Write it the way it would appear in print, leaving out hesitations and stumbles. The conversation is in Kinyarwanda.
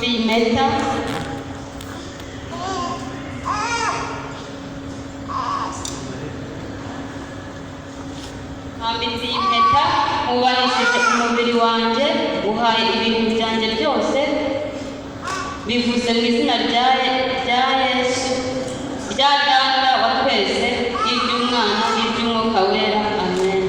Impeta hambitse iyi mpeta mubanishije umubiri wanjye uhaye ibintu byanjye byose bivuze mu izina rya Yesu rya Data wa twese n'iry'Umwana n'iry'Umwuka Wera amen.